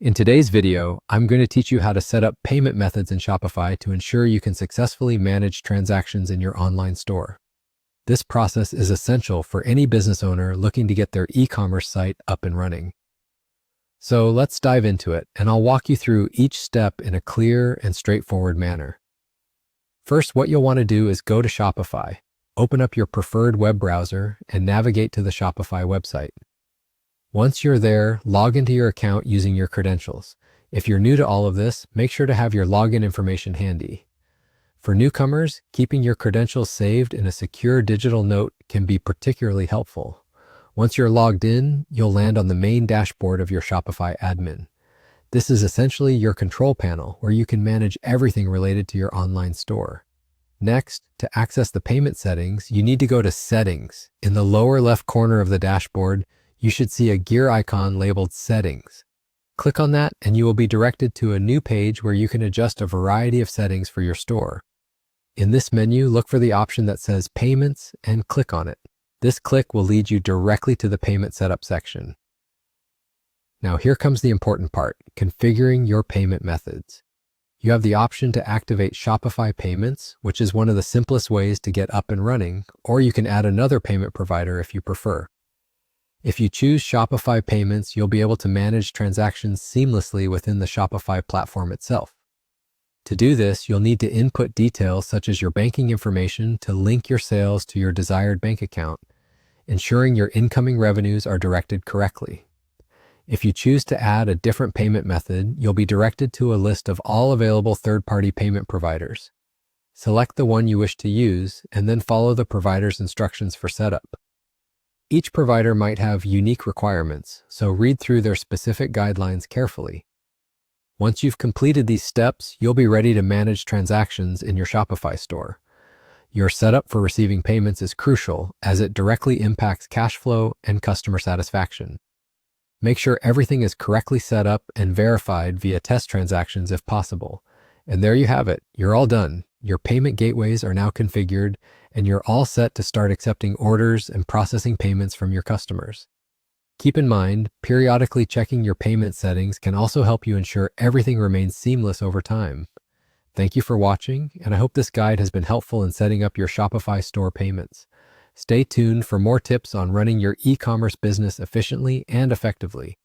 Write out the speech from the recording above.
In today's video, I'm going to teach you how to set up payment methods in Shopify to ensure you can successfully manage transactions in your online store. This process is essential for any business owner looking to get their e-commerce site up and running. So let's dive into it, and I'll walk you through each step in a clear and straightforward manner. First, what you'll want to do is go to Shopify, open up your preferred web browser, and navigate to the Shopify website. Once you're there, log into your account using your credentials. If you're new to all of this, make sure to have your login information handy. For newcomers, keeping your credentials saved in a secure digital note can be particularly helpful. Once you're logged in, you'll land on the main dashboard of your Shopify admin. This is essentially your control panel where you can manage everything related to your online store. Next, to access the payment settings, you need to go to Settings. In the lower left corner of the dashboard, you should see a gear icon labeled Settings. Click on that and you will be directed to a new page where you can adjust a variety of settings for your store. In this menu, look for the option that says Payments and click on it. This click will lead you directly to the payment setup section. Now here comes the important part, configuring your payment methods. You have the option to activate Shopify Payments, which is one of the simplest ways to get up and running, or you can add another payment provider if you prefer. If you choose Shopify Payments, you'll be able to manage transactions seamlessly within the Shopify platform itself. To do this, you'll need to input details such as your banking information to link your sales to your desired bank account, ensuring your incoming revenues are directed correctly. If you choose to add a different payment method, you'll be directed to a list of all available third-party payment providers. Select the one you wish to use, and then follow the provider's instructions for setup. Each provider might have unique requirements, so read through their specific guidelines carefully. Once you've completed these steps, you'll be ready to manage transactions in your Shopify store. Your setup for receiving payments is crucial as it directly impacts cash flow and customer satisfaction. Make sure everything is correctly set up and verified via test transactions if possible. And there you have it. You're all done. Your payment gateways are now configured, and you're all set to start accepting orders and processing payments from your customers. Keep in mind, periodically checking your payment settings can also help you ensure everything remains seamless over time. Thank you for watching, and I hope this guide has been helpful in setting up your Shopify store payments. Stay tuned for more tips on running your e-commerce business efficiently and effectively.